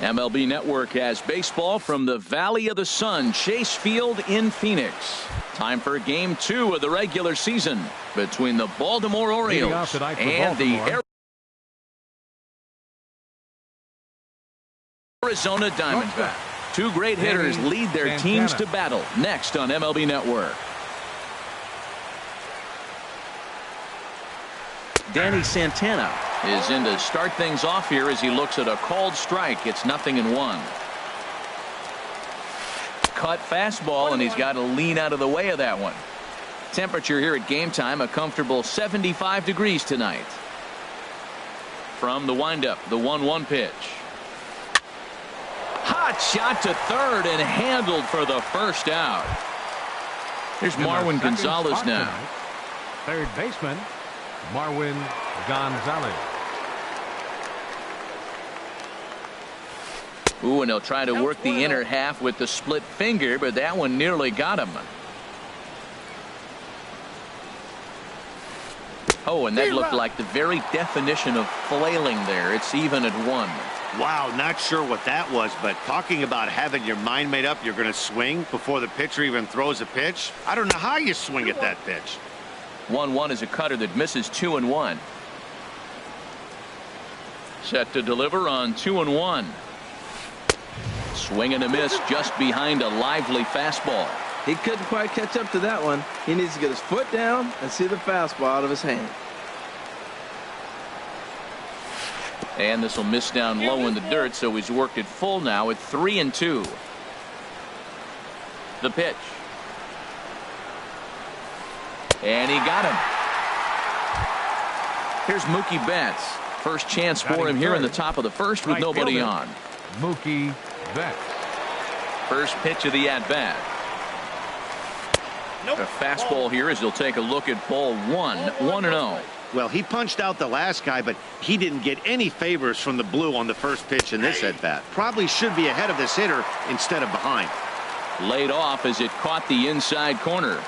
MLB Network has baseball from the Valley of the Sun, Chase Field in Phoenix. Time for Game 2 of the regular season between the Baltimore Orioles and the Arizona Diamondbacks. Two great hitters lead their teams to battle next on MLB Network. Danny Santana is in to start things off here as he looks at a called strike. It's 0-1. Cut fastball, and he's got to lean out of the way of that one. Temperature here at game time, a comfortable 75 degrees tonight. From the windup, the 1-1 pitch. Hot shot to third and handled for the first out. Here's Marwin Gonzalez now. Third baseman, Marwin Gonzalez. Ooh, and he'll try to work the inner half with the split finger, but that one nearly got him. Oh, and that looked like the very definition of flailing there. It's even at 1. Wow, not sure what that was, but talking about having your mind made up you're going to swing before the pitcher even throws a pitch. I don't know how you swing at that pitch. 1-1 is a cutter that misses 2-1. Set to deliver on 2-1. Swing and a miss just behind a lively fastball. He couldn't quite catch up to that one. He needs to get his foot down and see the fastball out of his hand. And this will miss down low in the dirt, so he's worked it full now at 3-2. The pitch. And he got him. Here's Mookie Betts. First chance for him here in the top of the first with nobody on. Mookie Betts. First pitch of the at-bat. A fastball here as he'll take a look at ball 1, 1-0. Well, he punched out the last guy, but he didn't get any favors from the blue on the first pitch in this at-bat. Probably should be ahead of this hitter instead of behind. Laid off as it caught the inside corner.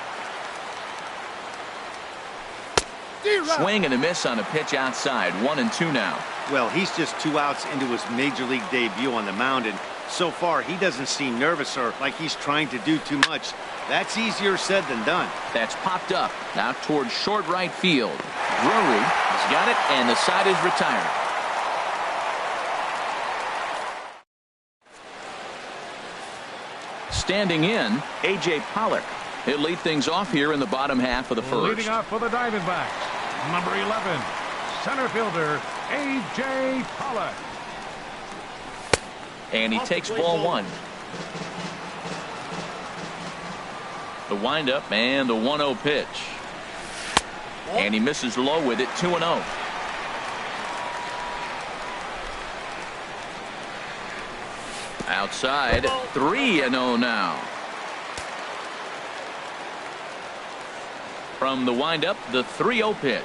Swing and a miss on a pitch outside. 1-2 now. Well, he's just 2 outs into his major league debut on the mound, and so far he doesn't seem nervous or like he's trying to do too much. That's easier said than done. That's popped up now towards short right field. Drury has got it, and the side is retired. Standing in, A.J. Pollock. He'll lead things off here in the bottom half of the first. Leading off for the Diamondbacks, number 11, center fielder A.J. Pollock. And he takes ball 1. The windup and the 1-0 pitch. And he misses low with it. 2-0. Outside, 3-0 now. From the windup, the 3-0 pitch.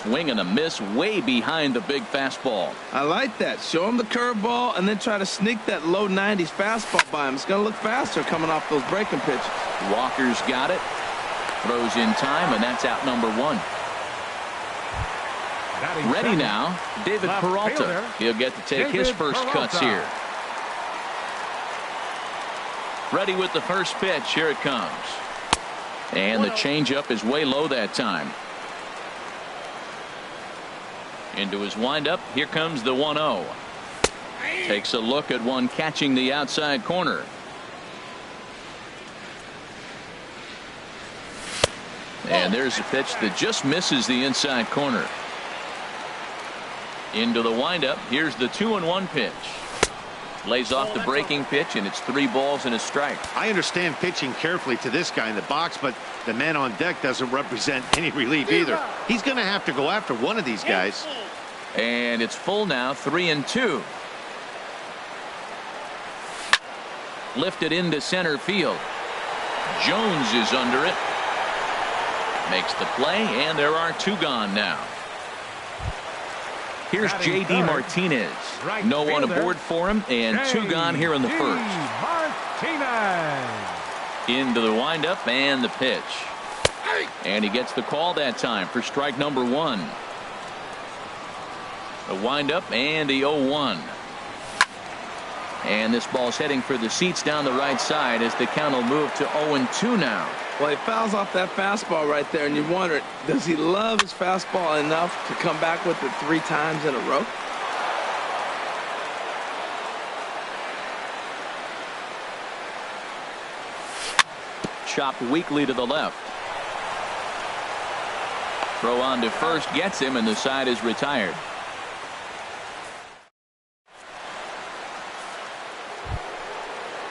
Swing and a miss way behind the big fastball. I like that. Show him the curveball and then try to sneak that low 90s fastball by him. It's going to look faster coming off those breaking pitches. Walker's got it. Throws in time, and that's out number 1. Ready now, David Peralta. He'll get to take his first cuts here. Ready with the first pitch. Here it comes. And the changeup is way low that time. Into his windup. Here comes the 1-0. Takes a look at one catching the outside corner. And there's a pitch that just misses the inside corner. Into the windup. Here's the 2-1 pitch. Lays off the breaking pitch, and it's 3 balls and a strike. I understand pitching carefully to this guy in the box, but the man on deck doesn't represent any relief either. He's going to have to go after one of these guys. And it's full now, 3-2. Lifted into center field. Jones is under it. Makes the play, and there are 2 gone now. Here's J.D. Martinez. No one aboard for him, and 2 gone here in the first. Into the windup and the pitch. And he gets the call that time for strike number 1. The windup and the 0-1. And this ball's heading for the seats down the right side as the count will move to 0-2 now. Well, he fouls off that fastball right there, and you wonder, does he love his fastball enough to come back with it 3 times in a row? Chopped weakly to the left. Throw on to first gets him, and the side is retired.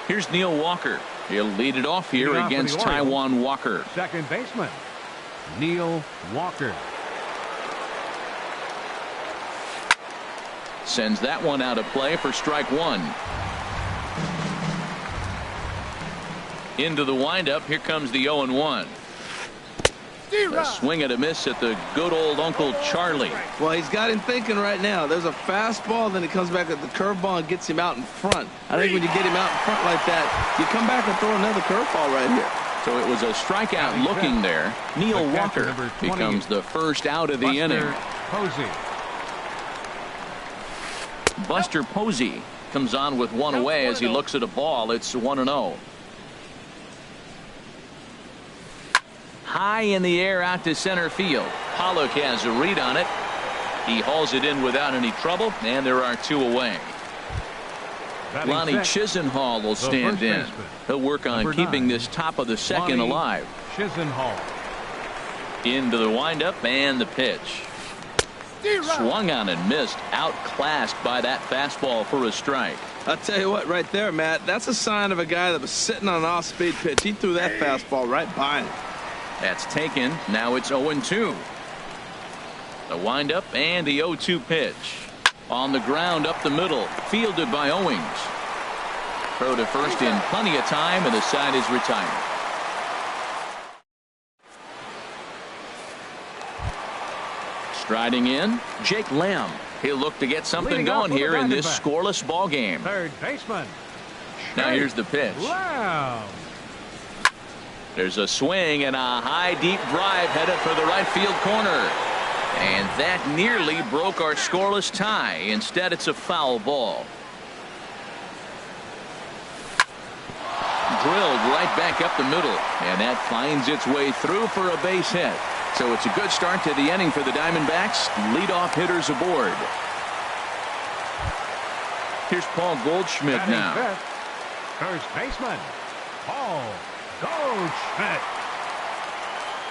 Here's Neil Walker. He'll lead it off here against Taijuan Walker. Second baseman, Neil Walker. Sends that one out of play for strike 1. Into the windup. Here comes the 0-1. A swing and a miss at the good old Uncle Charlie. Well, he's got him thinking right now. There's a fastball, then he comes back at the curveball and gets him out in front. I think when you get him out in front like that, you come back and throw another curveball right here. So it was a strikeout looking there. Neil Walker becomes the first out of the inning. Buster Posey comes on with one away as he looks at a ball. It's 1-0. High in the air out to center field. Pollock has a read on it. He hauls it in without any trouble, and there are 2 away. Lonnie Chisenhall will stand in. He'll work on keeping this top of the second alive. Chisenhall. Into the windup and the pitch. Swung on and missed. Outclassed by that fastball for a strike. I'll tell you what, right there, Matt, that's a sign of a guy that was sitting on an off-speed pitch. He threw that fastball right by him. That's taken. Now it's 0-2. The windup and the 0-2 pitch. On the ground up the middle. Fielded by Owings. Throw to first in plenty of time, and the side is retired. Striding in, Jake Lamb. He'll look to get something going here in this scoreless ball game. Third baseman. Now here's the pitch. Lamb. There's a swing and a high deep drive headed for the right field corner. And that nearly broke our scoreless tie. Instead, it's a foul ball. Drilled right back up the middle. And that finds its way through for a base hit. So it's a good start to the inning for the Diamondbacks. Leadoff hitters aboard. Here's Paul Goldschmidt now. First baseman, Paul Goldschmidt.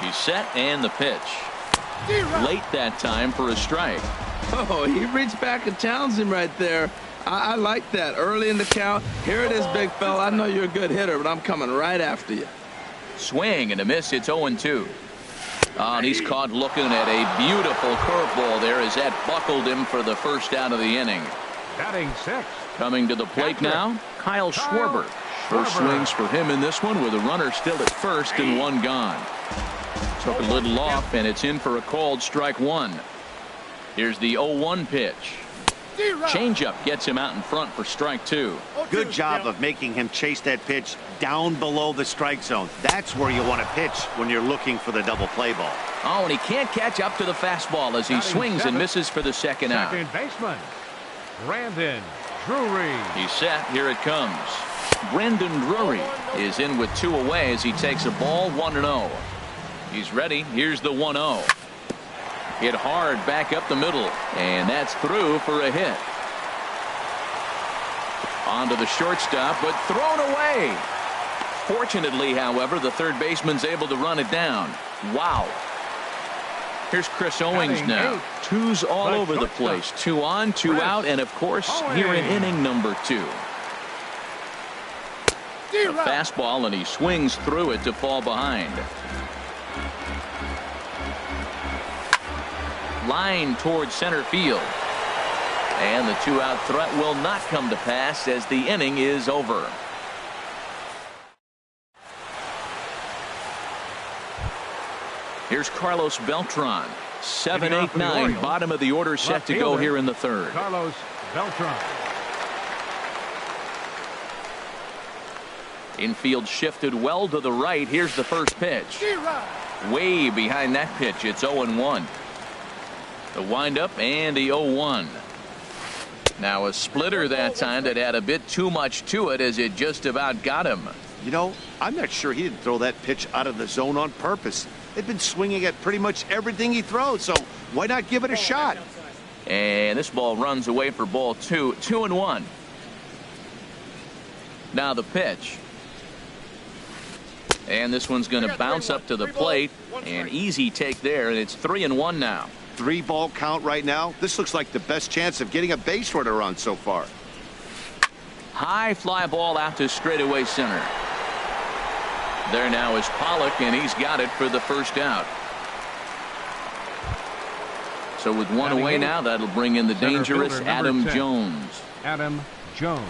He's set and the pitch. Late that time for a strike. Oh, he reached back and challenged him right there. I like that. Early in the count. Here it is, big fella. I know you're a good hitter, but I'm coming right after you. Swing and a miss. It's 0-2. And he's caught looking at a beautiful curveball there as that buckled him for the first out of the inning. Batting 6. Coming to the plate now, Kyle Schwarber. First swings for him in this one with a runner still at first and 1 gone. Took a little off, and it's in for a called strike 1. Here's the 0-1 pitch. Changeup gets him out in front for strike 2. Good job of making him chase that pitch down below the strike zone. That's where you want to pitch when you're looking for the double play ball. Oh, and he can't catch up to the fastball as he swings and misses for the second out. Second baseman, Brandon Drury. He's set. Here it comes. Brandon Drury is in with 2 away as he takes a ball 1-0. He's ready. Here's the 1-0. Hit hard back up the middle, and that's through for a hit. On to the shortstop, but thrown away. Fortunately, however, the third baseman's able to run it down. Wow. Here's Chris Owings now. 2s all over the place. 2 on, 2 out, and of course, here in inning number 2. A fastball, and he swings through it to fall behind. Line towards center field. And the 2-out threat will not come to pass as the inning is over. Here's Carlos Beltran. 7, 8, 9. Bottom of the order set to go here in the third. Carlos Beltran. Infield shifted well to the right. Here's the first pitch. Way behind that pitch. It's 0-1. The windup and the 0-1. Now a splitter that time that had a bit too much to it as it just about got him. You know, I'm not sure he didn't throw that pitch out of the zone on purpose. They've been swinging at pretty much everything he throws, so why not give it a shot? And this ball runs away for ball 2, 2-1. Now the pitch. And this one's going to bounce up to the plate. An easy take there, and it's 3-1 now. 3-ball count right now. This looks like the best chance of getting a base runner on so far. High fly ball out to straightaway center. There now is Pollock, and he's got it for the first out. So with one away now, that'll bring in the dangerous Adam Jones. Adam Jones.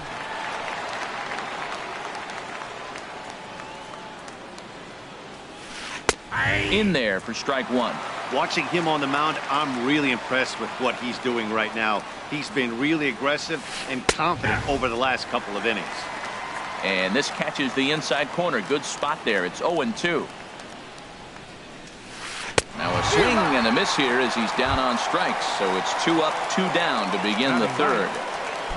In there for strike one. Watching him on the mound, I'm really impressed with what he's doing right now. He's been really aggressive and confident over the last couple of innings. And this catches the inside corner. Good spot there. It's 0-2. Now a swing and a miss here as he's down on strikes. So it's 2 up, 2 down to begin the third.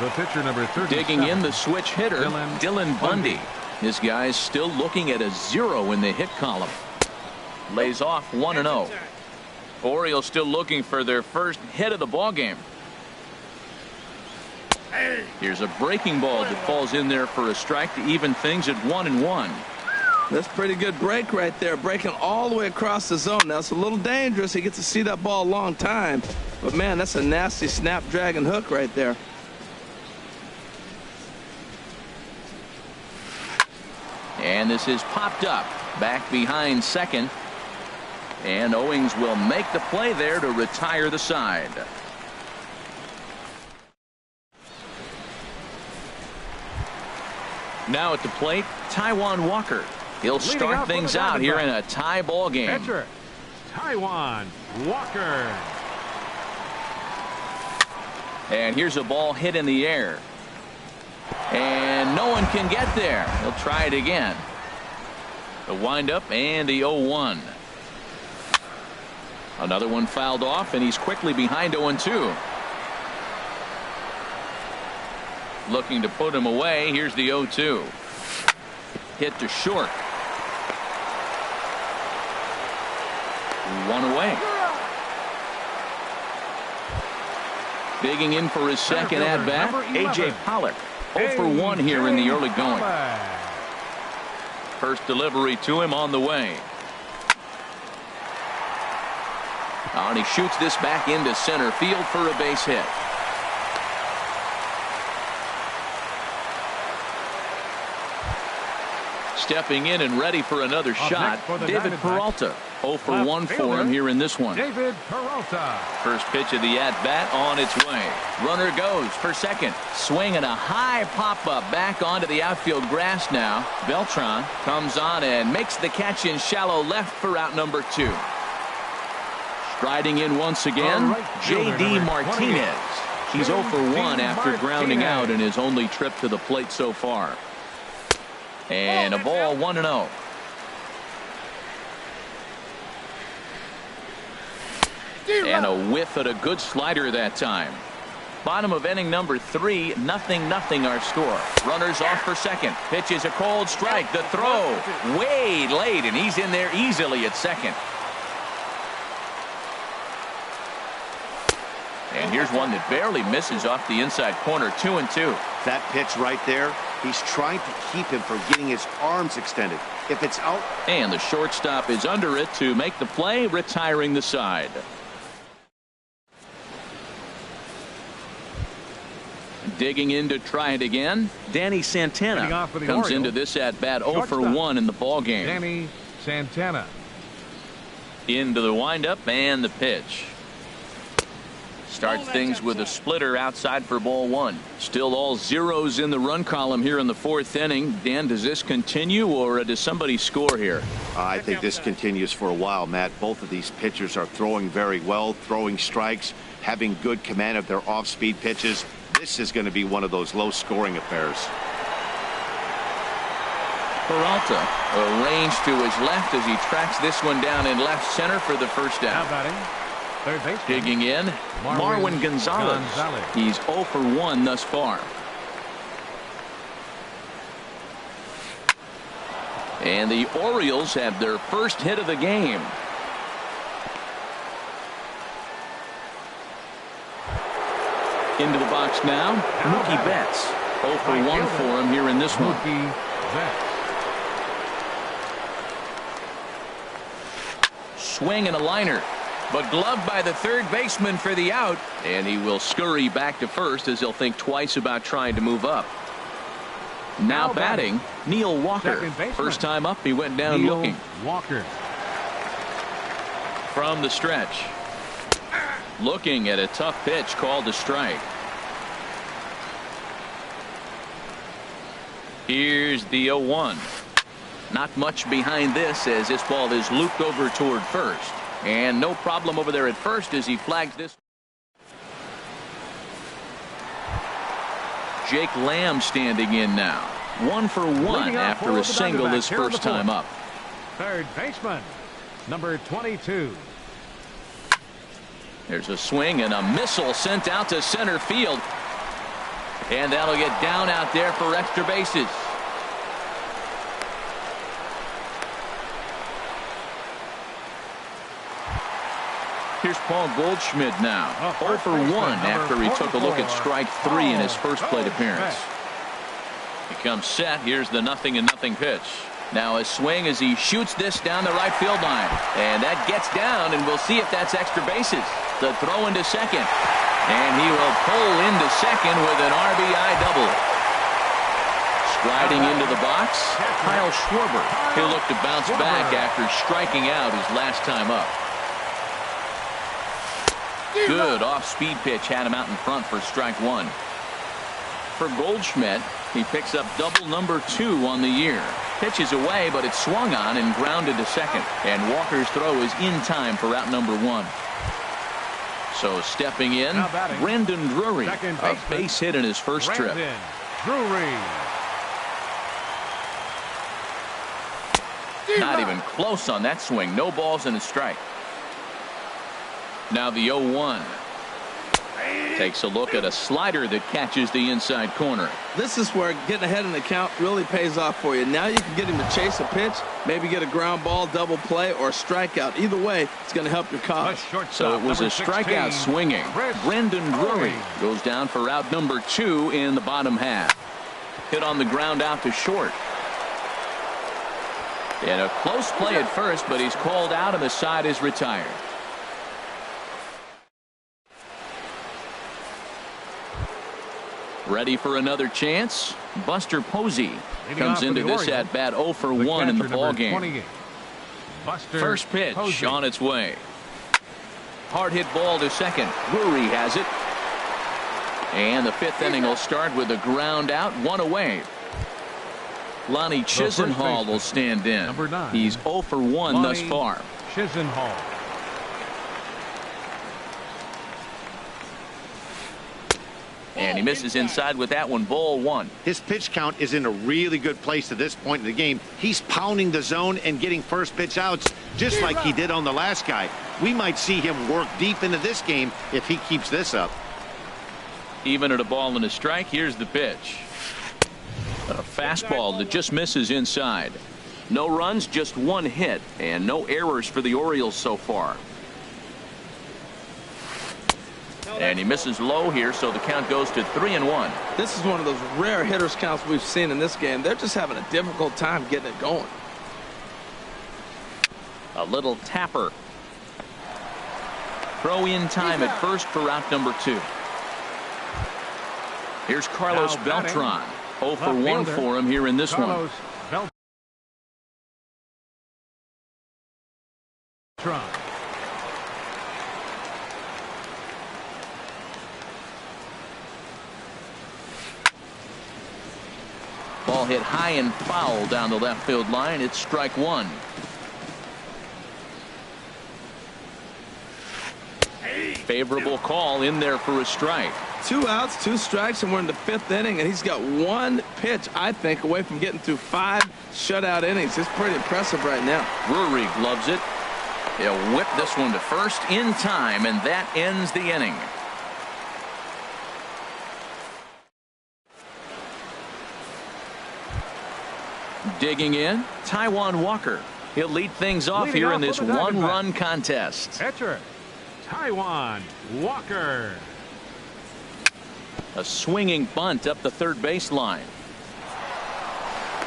The pitcher number 37. Digging in the switch hitter, Dylan Bundy. This guy's still looking at a 0 in the hit column. Lays off 1-0. Orioles still looking for their first hit of the ball game. Here's a breaking ball that falls in there for a strike to even things at 1-1. That's pretty good break right there, breaking all the way across the zone. Now it's a little dangerous. He gets to see that ball a long time, but man, that's a nasty snapdragon hook right there. And this is popped up back behind second. And Owings will make the play there to retire the side. Now at the plate, Taijuan Walker. He'll start things out here in a tie ball game. Pitcher, Taijuan Walker. And here's a ball hit in the air. And no one can get there. He'll try it again. The windup and the 0-1. Another one fouled off, and he's quickly behind 0-2. Looking to put him away. Here's the 0-2. Hit to short. 1 away. Digging in for his second at bat, A.J. Pollock. 0 for 1 here in the early going. First delivery to him on the way. And he shoots this back into center field for a base hit. Stepping in and ready for another shot, David Peralta. 0 for 1 for him here in this one. David Peralta. First pitch of the at-bat on its way. Runner goes for second. Swing and a high pop-up back onto the outfield grass now. Beltran comes on and makes the catch in shallow left for out number 2. Striding in once again, J.D. Martinez. He's 0 for 1 after grounding out in his only trip to the plate so far. And a ball 1-0. And a whiff at a good slider that time. Bottom of inning number 3, 0-0 our score. Runners off for second. Pitch is a cold strike. The throw way late, and he's in there easily at second. And here's one that barely misses off the inside corner. 2-2. That pitch right there, he's trying to keep him from getting his arms extended. If it's out. And the shortstop is under it to make the play, retiring the side. Digging in to try it again, Danny Santana comes into this at bat 0 for 1 in the ball game. Danny Santana. Into the windup and the pitch. Starts things with a splitter outside for ball 1. Still all zeros in the run column here in the 4th inning. Dan, does this continue, or does somebody score here? I think this continues for a while, Matt. Both of these pitchers are throwing very well, throwing strikes, having good command of their off-speed pitches. This is going to be one of those low-scoring affairs. Peralta arranged to his left as he tracks this one down in left center for the first Now down. batting, Third baseman. Digging in, Marwin Gonzalez. He's 0 for 1 thus far. And the Orioles have their first hit of the game. Into the box now, Mookie Betts. 0 for 1 for him here in this one. Mookie Betts. Swing and a liner, but gloved by the third baseman for the out, and he will scurry back to first as he'll think twice about trying to move up. Now batting, Neil Walker. First time up, he went down looking. Walker. From the stretch. Looking at a tough pitch called a strike. Here's the 0-1. Not much behind this as this ball is looped over toward first. And no problem over there at first as he flags this. Jake Lamb standing in now. 1 for 1 after a single his first time up. Third baseman, number 22. There's a swing and a missile sent out to center field. And that'll get down out there for extra bases. Here's Paul Goldschmidt now. 0 for 1 after he took a look at strike 3 in his first plate appearance. He comes set. Here's the 0-0 pitch. Now a swing as he shoots this down the right field line. And that gets down, and we'll see if that's extra bases. The throw into second. And he will pull into second with an RBI double. Striding into the box, Kyle Schwarber. He'll look to bounce back after striking out his last time up. Good off-speed pitch had him out in front for strike 1. For Goldschmidt, he picks up double number 2 on the year. Pitches away, but it's swung on and grounded to second. And Walker's throw is in time for out number 1. So stepping in, Brandon Drury, a base hit in his first trip. Drury. Not even close on that swing. No balls and a strike. Now the 0-1. Takes a look at a slider that catches the inside corner. This is where getting ahead in the count really pays off for you. Now you can get him to chase a pitch, maybe get a ground ball, double play, or strikeout. Either way, it's going to help your cause. So it was a strikeout swinging. Brandon Drury goes down for out number 2 in the bottom half. Hit on the ground out to short. And a close play at first, but he's called out and the side is retired. Ready for another chance? Buster Posey comes into this at bat 0 for 1 in the ball game. First pitch on its way. Hard hit ball to second. Drury has it. And the 5th inning will start with a ground out, 1 away. Lonnie Chisenhall will stand in. He's 0 for 1 thus far. Chisenhall. And he misses inside with that one. Ball 1. His pitch count is in a really good place at this point in the game. He's pounding the zone and getting first pitch outs just like he did on the last guy. We might see him work deep into this game if he keeps this up. Even at a ball and a strike, here's the pitch. A fastball that just misses inside. No runs, just 1 hit, and no errors for the Orioles so far. And he misses low here, so the count goes to 3-1. This is one of those rare hitters counts we've seen in this game. They're just having a difficult time getting it going. A little tapper. Throw in time at first for out number 2. Here's Carlos Beltran. 0 for 1 for him here in this one. Ball hit high and foul down the left field line. It's strike 1. Favorable call in there for a strike. 2 outs, 2 strikes, and we're in the 5th inning, and he's got 1 pitch, I think, away from getting through 5 shutout innings. It's pretty impressive right now. Drury gloves it. He'll whip this one to first in time, and that ends the inning. Digging in, Taijuan Walker. He'll lead things off here in this one-run contest. Catcher, Taijuan Walker. A swinging bunt up the third baseline.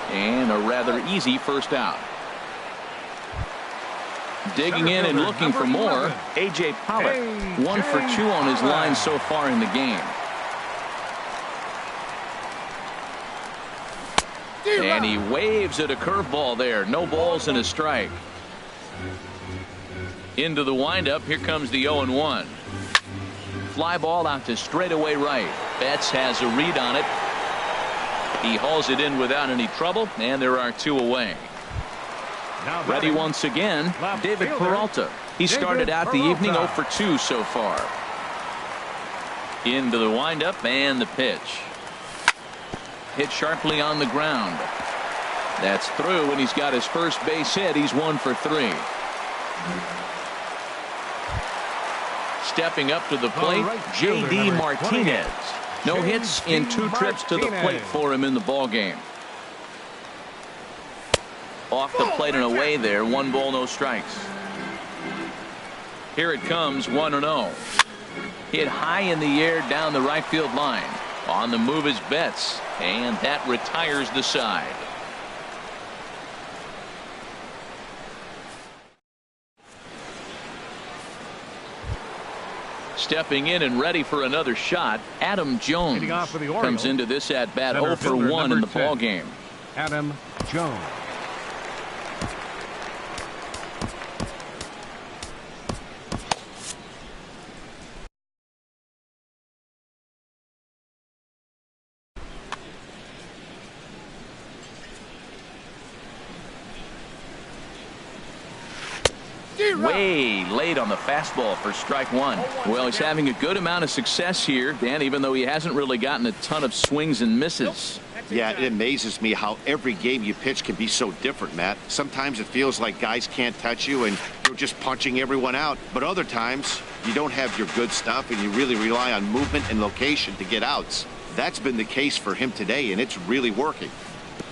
And a rather easy first out. Digging in and looking for more, A.J. Pollock. 1 for 2 on his line so far in the game. And he waves at a curveball there. No balls and a strike. Into the windup. Here comes the 0-1. Fly ball out to straightaway right. Betts has a read on it. He hauls it in without any trouble, and there are 2 away. Ready once again, David Peralta. He started out the evening 0 for 2 so far. Into the windup and the pitch. Hit sharply on the ground. That's through, and he's got his first base hit. He's 1 for 3. Stepping up to the plate, J.D. Martinez. No hits in 2 trips to the plate for him in the ballgame. Off the plate and away there. 1 ball, no strikes. Here it comes, 1-0. Hit high in the air down the right field line. On the move is Betts, and that retires the side. Stepping in and ready for another shot, Adam Jones comes into this at bat 0 for 1 in the ball game. Adam Jones. Way late on the fastball for strike 1. Well, he's having a good amount of success here, Dan, even though he hasn't really gotten a ton of swings and misses. Yeah, it amazes me how every game you pitch can be so different, Matt. Sometimes it feels like guys can't touch you and you're just punching everyone out. But other times you don't have your good stuff and you really rely on movement and location to get outs. That's been the case for him today, and it's really working.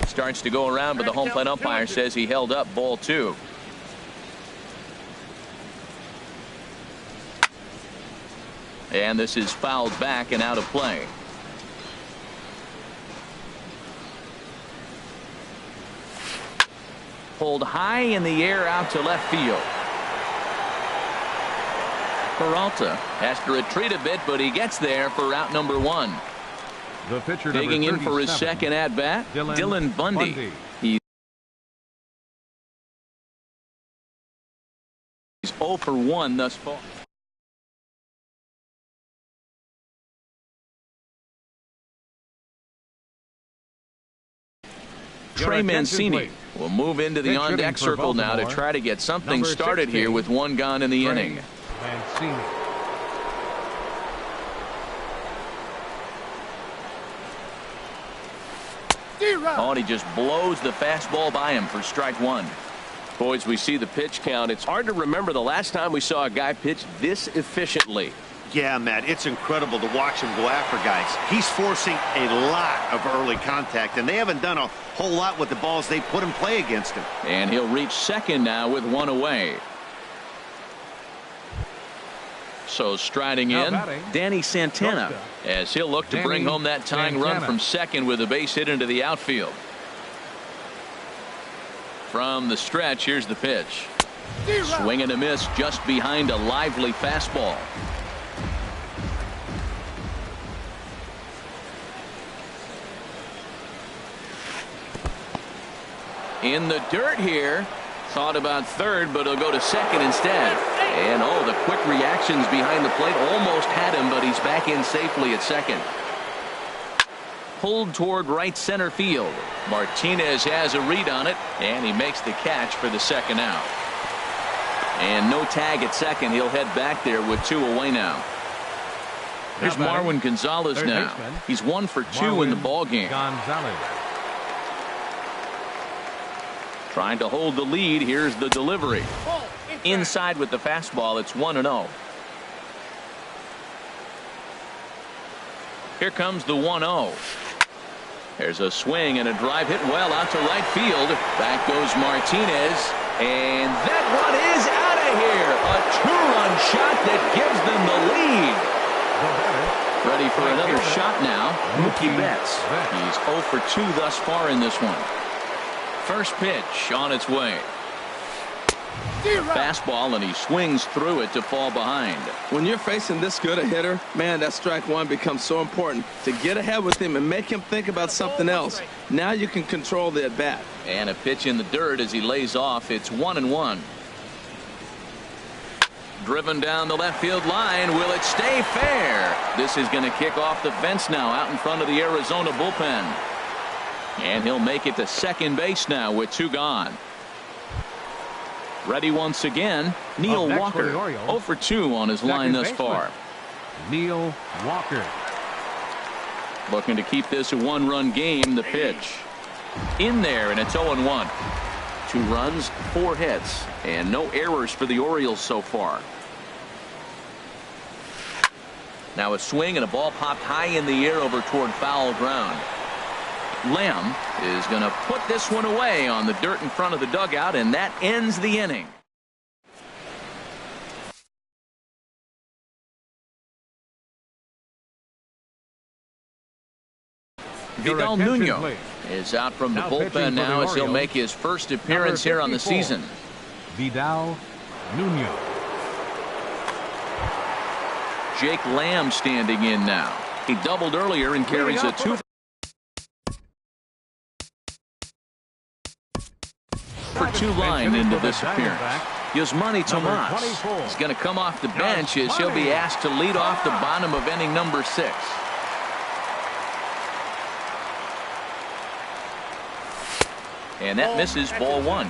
Starts to go around, but the home plate umpire says he held up ball 2. And this is fouled back and out of play. Pulled high in the air out to left field. Peralta has to retreat a bit, but he gets there for out number 1. The pitcher digging in for his second at bat, Dylan Bundy. He's 0 for 1 thus far. Trey Mancini will move into the on-deck circle now to try to get something started here with 1 gone in the inning. Mancini. Oh, and he just blows the fastball by him for strike 1. Boys, we see the pitch count. It's hard to remember the last time we saw a guy pitch this efficiently. Yeah, Matt, it's incredible to watch him go after guys. He's forcing a lot of early contact, and they haven't done a whole lot with the balls they put in play against him. And he'll reach second now with 1 away. So striding in, Danny Santana, as he'll look to bring home that tying run from second with a base hit into the outfield. From the stretch, here's the pitch. Swing and a miss just behind a lively fastball. In the dirt here. Thought about third, but he'll go to second instead. And oh, the quick reactions behind the plate almost had him, but he's back in safely at second. Pulled toward right center field. Martinez has a read on it, and he makes the catch for the second out. And no tag at second. He'll head back there with 2 away now. Here's Marwin Gonzalez now. He's 1 for 2 in the ball game. Trying to hold the lead. Here's the delivery. Inside with the fastball, it's 1-0. Here comes the 1-0. There's a swing and a drive hit well out to right field. Back goes Martinez. And that one is out of here. A two-run shot that gives them the lead. Ready for another shot now. Mookie Betts. He's 0 for 2 thus far in this one. First pitch on its way. Fastball, and he swings through it to fall behind. When you're facing this good a hitter, man, that strike one becomes so important to get ahead with him and make him think about something else. Now you can control the at-bat. And a pitch in the dirt as he lays off. It's 1-1. Driven down the left field line. Will it stay fair? This is going to kick off the fence now out in front of the Arizona bullpen. And he'll make it to second base now with 2 gone. Ready once again, Neil Walker. 0 for 2 on his line thus far. Neil Walker. Looking to keep this a 1-run game. The pitch. In there, and it's 0-1. 2 runs, 4 hits, and no errors for the Orioles so far. Now a swing and a ball popped high in the air over toward foul ground. Lamb is going to put this one away on the dirt in front of the dugout, and that ends the inning. Vidal Nuno is out from the bullpen now as he'll make his first appearance here on the season. Vidal Nuno. Jake Lamb standing in now. He doubled earlier and carries a 2 for 2 line into this appearance. Yasmani Tomas is going to come off the bench as he'll be asked to lead off the bottom of inning number 6. And that misses, ball 1.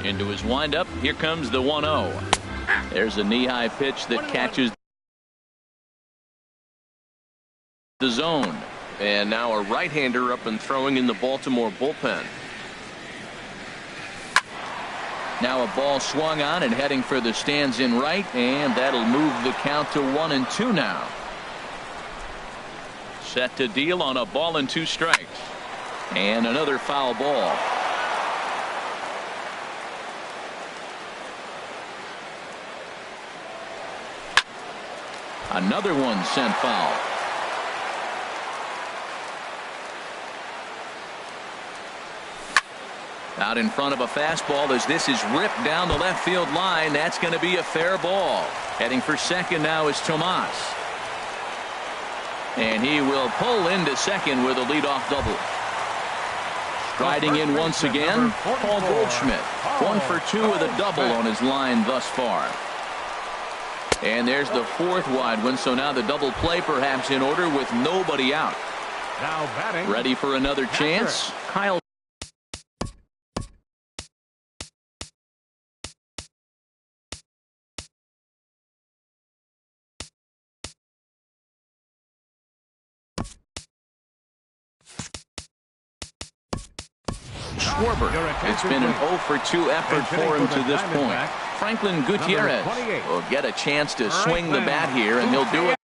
Into his windup. Here comes the 1-0. There's a knee-high pitch that catches the zone. And now a right-hander up and throwing in the Baltimore bullpen. Now a ball swung on and heading for the stands in right, and that'll move the count to 1-2 now. Set to deal on a ball and 2 strikes. And another foul ball. Another one sent foul. Out in front of a fastball as this is ripped down the left field line. That's going to be a fair ball. Heading for second now is Tomas. And he will pull into second with a leadoff double. Striding in once again, Paul Goldschmidt. 1 for 2 with a double on his line thus far. And there's the 4th wide one, so now the double play perhaps in order with nobody out. Now batting. Ready for another chance? Kyle. Schwarber. It's been an 0 for 2 effort for him to this point. Franklin Gutierrez will get a chance to swing the bat here, and he'll do it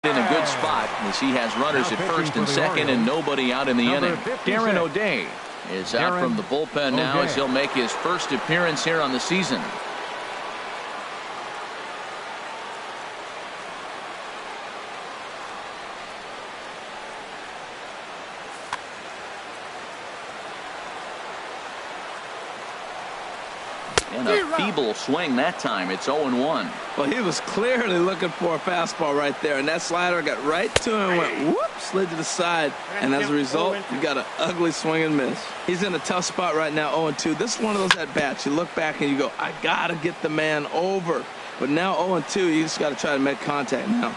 in a good spot as he has runners at first and second and nobody out in the inning. Darren O'Day is out from the bullpen now as he'll make his first appearance here on the season. And a feeble swing that time. It's 0-1. Well, he was clearly looking for a fastball right there, and that slider got right to him and went whoop, slid to the side, and as a result you got an ugly swing and miss. He's in a tough spot right now, 0-2. This is one of those at bats you look back and you go, I gotta get the man over, but now 0-2, you just got to try to make contact now.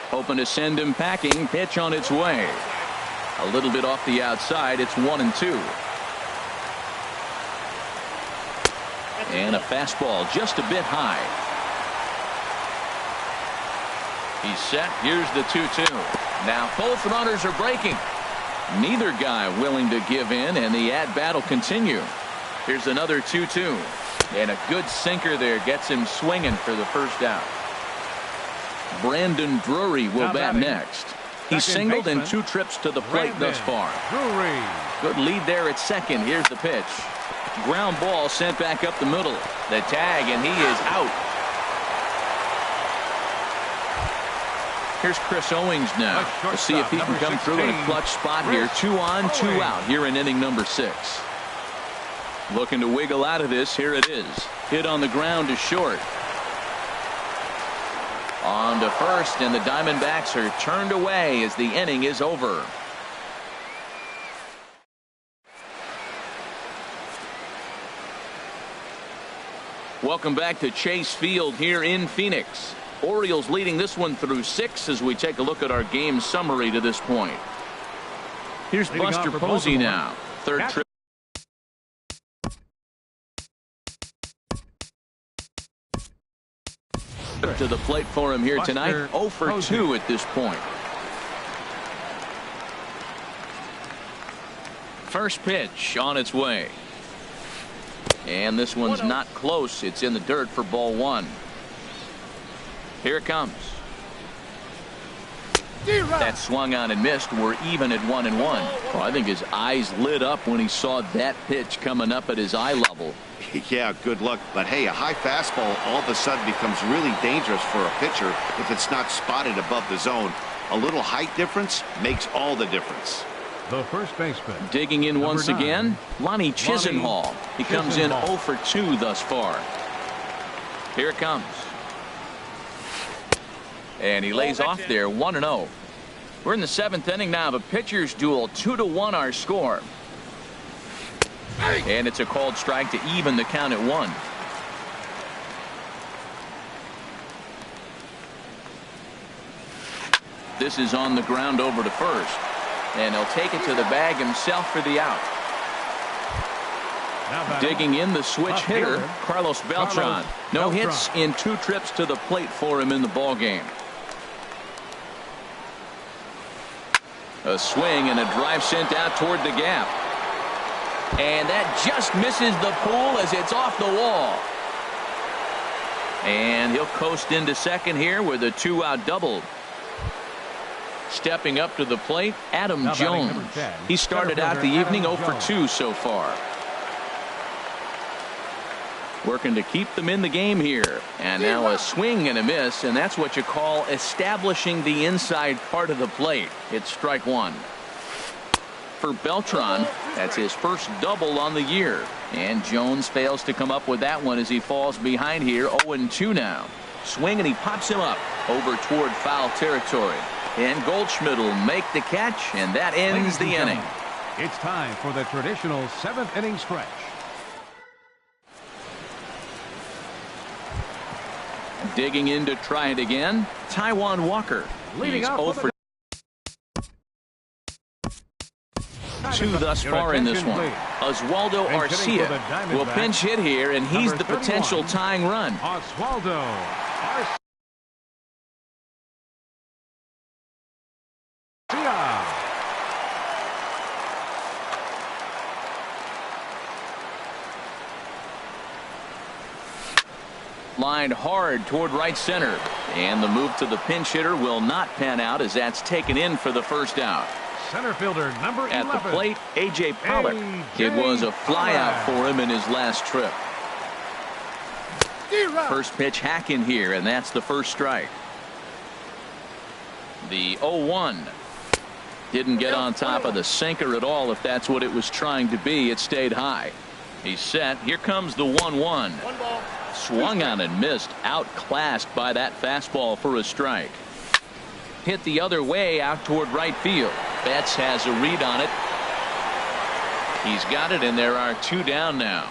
Hoping to send him packing. Pitch on its way. A little bit off the outside. It's 1-2. And a fastball just a bit high. He's set. Here's the 2-2. Now both runners are breaking. Neither guy willing to give in, and the at-bat will continue. Here's another 2-2. And a good sinker there gets him swinging for the first out. Brandon Drury will bat next. He's singled in 2 trips to the plate thus far. Good lead there at second. Here's the pitch. Ground ball sent back up the middle. The tag, and he is out. Here's Chris Owings now. We'll see if he can come through in a clutch spot here. 2 on, 2 out here in inning number 6. Looking to wiggle out of this. Here it is. Hit on the ground to short. On to first, and the Diamondbacks are turned away as the inning is over. Welcome back to Chase Field here in Phoenix. Orioles leading this one through 6 as we take a look at our game summary to this point. Here's Buster Posey now. Third trip to the plate for him here tonight. 0 for 2 at this point. First pitch on its way. And this one's not close. It's in the dirt for ball 1. Here it comes. That swung on and missed. We're even at 1-1. Well, I think his eyes lit up when he saw that pitch coming up at his eye level. Yeah, good luck. But hey, a high fastball all of a sudden becomes really dangerous for a pitcher if it's not spotted above the zone. A little height difference makes all the difference. The first baseman. Digging in once again, Lonnie Chisenhall. He comes in 0 for 2 thus far. Here it comes. And he lays off there, 1-0. We're in the 7th inning now of a pitcher's duel. 2-1 our score. And it's a called strike to even the count at 1. This is on the ground over to first. And he'll take it to the bag himself for the out. Digging in the switch hitter, Carlos Beltran. No hits in 2 trips to the plate for him in the ball game. A swing and a drive sent out toward the gap. And that just misses the pool as it's off the wall. And he'll coast into second here with a 2-out double. Stepping up to the plate, Adam Jones. He started out the evening 0 for 2 so far. Working to keep them in the game here. And now a swing and a miss, and that's what you call establishing the inside part of the plate. It's strike 1. For Beltran, that's his first double on the year. And Jones fails to come up with that one as he falls behind here. 0-2 now. Swing, and he pops him up over toward foul territory. And Goldschmidt will make the catch, and that ends the inning. It's time for the traditional 7th inning stretch. Digging in to try it again, Taijuan Walker. He's 0 for 2 thus far in this one. Oswaldo Arcia will pinch hit here, and he's the potential tying run. Oswaldo Arcia. Lined hard toward right center, and the move to the pinch hitter will not pan out as that's taken in for the first out. Center fielder number 11. At the plate, A.J. Pollock. It was a flyout for him in his last trip. First pitch hack in here, and that's the first strike. The 0-1 didn't get on top of the sinker at all. If that's what it was trying to be, it stayed high. He's set. Here comes the 1-1. Swung on and missed, outclassed by that fastball for a strike. Hit the other way out toward right field. Betts has a read on it. He's got it, and there are 2 down now.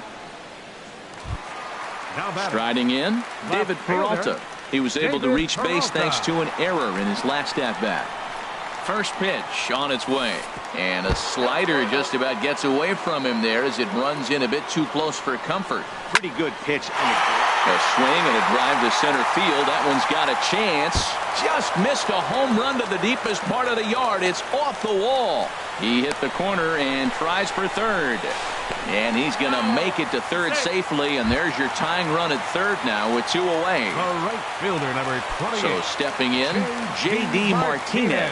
Striding in, David Peralta. He was able to reach base thanks to an error in his last at-bat. First pitch on its way, and a slider just about gets away from him there as it runs in a bit too close for comfort. Pretty good pitch and a A swing and a drive to center field. That one's got a chance. Just missed a home run to the deepest part of the yard. It's off the wall. He hit the corner and tries for third. And he's going to make it to third safely. And there's your tying run at third now with 2 away. The right fielder, number 28. So stepping in, J.D. Martinez,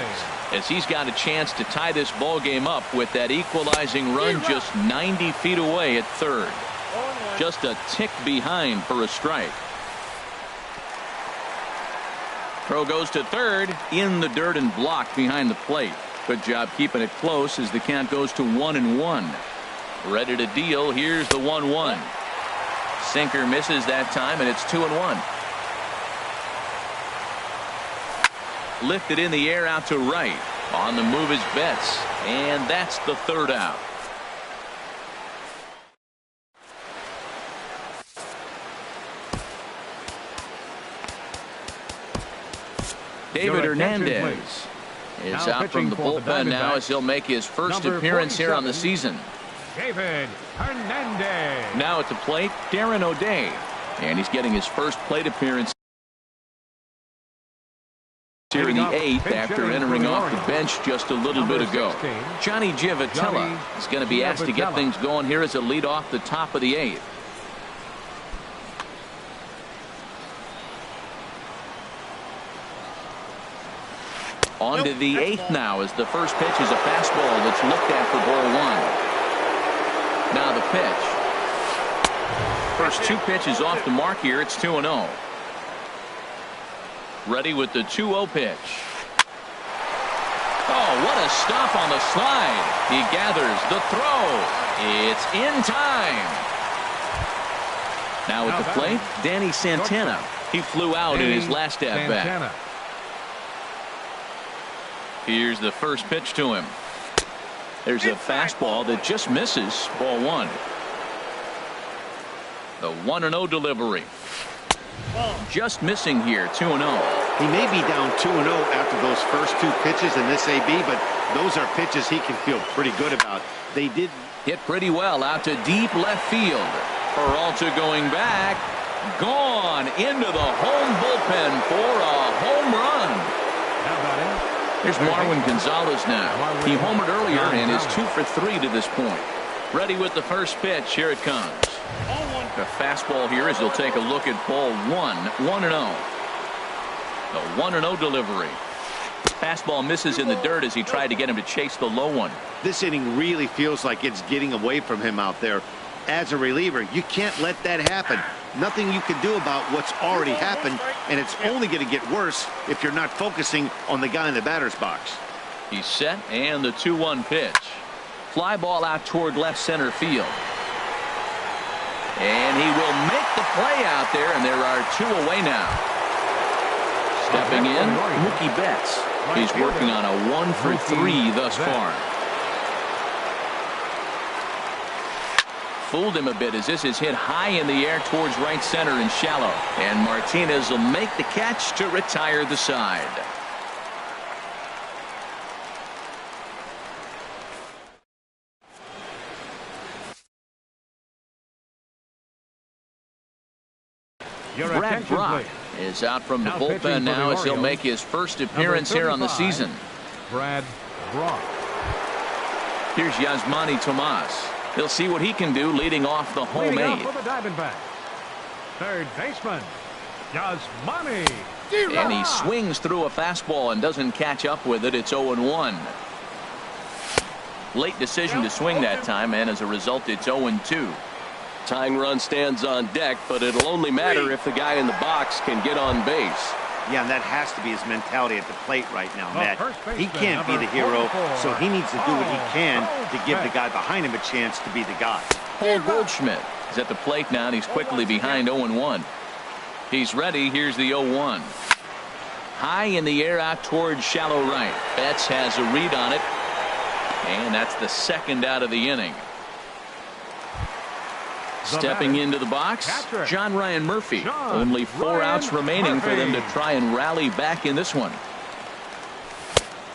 as he's got a chance to tie this ball game up with that equalizing run just 90 feet away at third. Just a tick behind for a strike. Throw goes to third, in the dirt and blocked behind the plate. Good job keeping it close as the count goes to 1-1. Ready to deal. Here's the 1-1. Sinker misses that time, and it's 2-1. Lifted in the air out to right. On the move is Betts, and that's the third out. David Hernandez is out from the bullpen now as he'll make his first appearance here on the season. David Hernandez. Now at the plate, Darren O'Day, and he's getting his first plate appearance here in the 8th after entering off the bench just a little bit ago. Johnny Giavotella is going to be asked to get things going here as a lead off the top of the 8th. On to the 8th now as the first pitch is a fastball that's looked at for ball 1. Now the pitch. First 2 pitches off the mark here. It's 2-0. Ready with the 2-0 pitch. Oh, what a stop on the slide. He gathers the throw. It's in time. Now at the plate, Danny Santana. He flew out in his last at-bat. Here's the first pitch to him. There's a fastball that just misses. Ball 1. The 1-0 delivery. Just missing here. 2-0. He may be down 2-0 after those first 2 pitches in this AB, but those are pitches he can feel pretty good about. They did hit pretty well out to deep left field. Peralta going back. Gone into the home bullpen for a home run. How about it? Here's Marwin Gonzalez now. He homered earlier and is 2 for 3 to this point. Ready with the first pitch. Here it comes. The fastball here as he'll take a look at ball 1. 1-0. The 1-0 delivery. Fastball misses in the dirt as he tried to get him to chase the low one. This inning really feels like it's getting away from him out there. As a reliever, you can't let that happen. Nothing you can do about what's already happened, and it's only going to get worse if you're not focusing on the guy in the batter's box. He's set, and the 2-1 pitch. Fly ball out toward left center field. And he will make the play out there, and there are 2 away now. Stepping in, Mookie Betts. He's working on a 1 for 3 thus far. Fooled him a bit as this is hit high in the air towards right center and shallow. And Martinez will make the catch to retire the side. Brad Brock is out from the bullpen now as he'll make his first appearance here on the season. Brad Brock. Here's Yasmani Tomas. He'll see what he can do leading off the home 8th. For the Diamondbacks, third baseman, Yasmani. And he swings through a fastball and doesn't catch up with it. It's 0-1. Late decision to swing that time, and as a result, it's 0-2. Tying run stands on deck, but it'll only matter if the guy in the box can get on base. Yeah, and that has to be his mentality at the plate right now, Matt. He can't be the hero, so he needs to do what he can to give the guy behind him a chance to be the guy. Paul Goldschmidt is at the plate now, and he's quickly behind 0-1. He's ready. Here's the 0-1. High in the air out towards shallow right. Betts has a read on it, and that's the second out of the inning. Stepping into the box, John Ryan Murphy. Only 4 outs remaining for them to try and rally back in this one.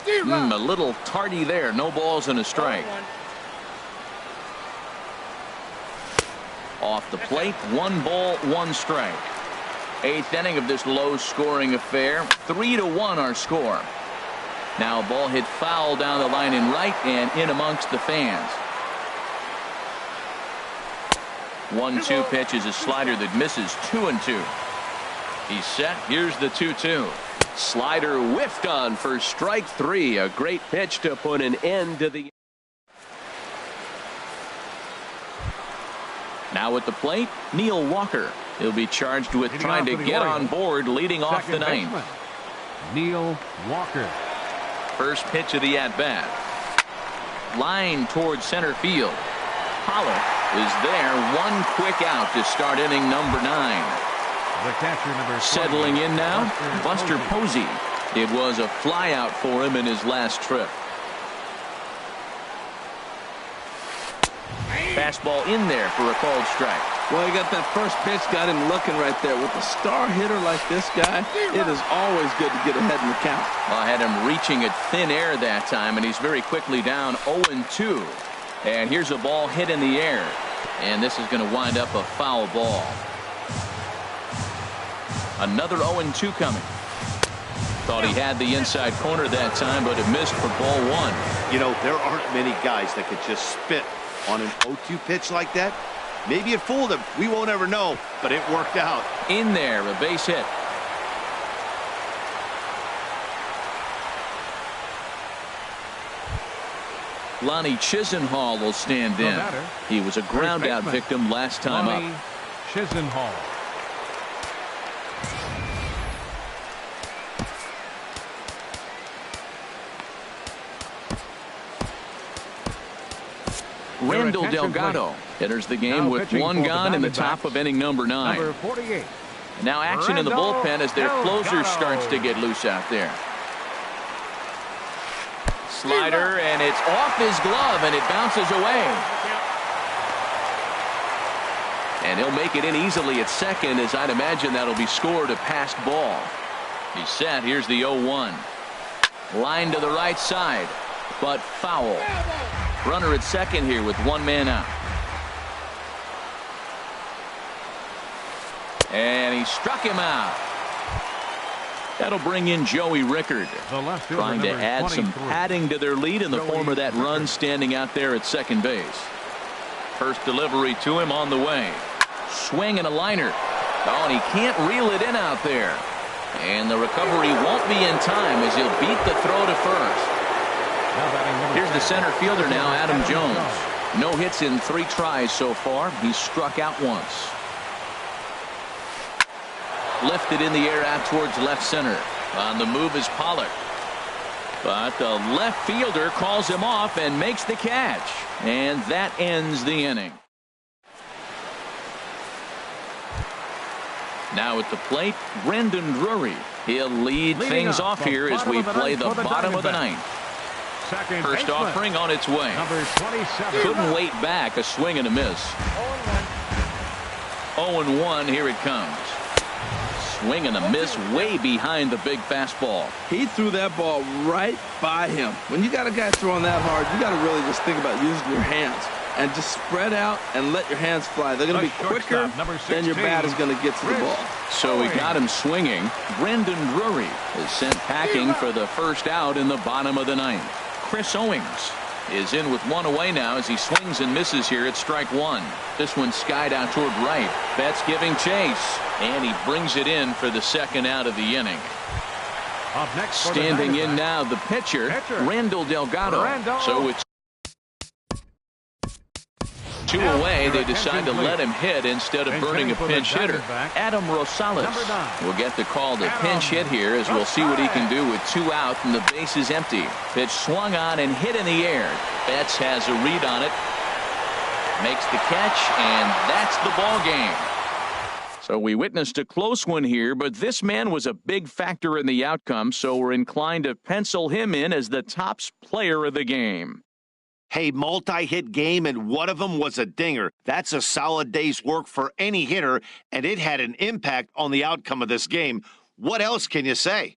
A little tardy there. No balls and a strike. Off the plate, 1 ball, 1 strike. 8th inning of this low-scoring affair. 3-1 our score. Now a ball hit foul down the line in right and in amongst the fans. 1-2 pitch is a slider that misses 2-2. He's set. Here's the 2-2. Slider whiffed on for strike 3. A great pitch to put an end to the. Now at the plate, Neil Walker. He'll be charged with trying to get on board leading off the ninth. Neil Walker. First pitch of the at-bat. Line towards center field. Pollock is there. 1 quick out to start inning number 9. The catcher, number 20, settling in now, Buster Posey. It was a flyout for him in his last trip. Fastball in there for a called strike. Well, he got that first pitch, got him looking right there. With a star hitter like this guy, it is always good to get ahead in the count. Well, I had him reaching at thin air that time, and he's very quickly down 0-2. And here's a ball hit in the air. And this is going to wind up a foul ball. Another 0-2 coming. Thought he had the inside corner that time, but it missed for ball 1. You know, there aren't many guys that could just spit on an 0-2 pitch like that. Maybe it fooled him. We won't ever know, but it worked out. In there, a base hit. Lonnie Chisenhall will stand in. He was a ground-out victim last time up. Chisenhall. Randall Delgado enters the game with 1 gone in the top of inning number 9. Number 48. Now action in the bullpen as their closer starts to get loose out there. Slider, and it's off his glove, and it bounces away. And he'll make it in easily at second, as I'd imagine that'll be scored a passed ball. He's set. Here's the 0-1. Line to the right side, but foul. Runner at second here with 1 man out. And he struck him out. That'll bring in Joey Rickard, trying to add some padding to their lead in the form of that run standing out there at second base. First delivery to him on the way. Swing and a liner. Oh, and he can't reel it in out there. And the recovery won't be in time as he'll beat the throw to first. Here's the center fielder now, Adam Jones. No hits in 3 tries so far. He's struck out once. Lifted in the air out towards left center. On the move is Pollock. But the left fielder calls him off and makes the catch. And that ends the inning. Now at the plate, Brendan Drury. He'll lead things off here as we play the bottom of the 9th. First offering on its way. Number 27. Couldn't wait back. A swing and a miss. 0-1. Here it comes. Swing and a miss way behind the big fastball. He threw that ball right by him. When you got a guy throwing that hard, you got to really just think about using your hands and just spread out and let your hands fly. They're going to be quicker than your bat is going to get to the ball. So he got him swinging. Brendan Drury is sent packing for the first out in the bottom of the 9th. Chris Owings is in with 1 away now as he swings and misses here at strike 1. This one skied out toward right. Betts giving chase, and he brings it in for the second out of the inning. Up next, standing in now, the pitcher, Randall Delgado. So it's 2 away. They decide to let him hit instead of burning a pinch hitter. Adam Rosales will get the call to pinch hit here as we'll see what he can do with 2 out and the base is empty. Pitch swung on and hit in the air. Betts has a read on it. Makes the catch, and that's the ball game. So we witnessed a close one here, but this man was a big factor in the outcome, so we're inclined to pencil him in as the top player of the game. Hey, multi-hit game, and one of them was a dinger. That's a solid day's work for any hitter, and it had an impact on the outcome of this game. What else can you say?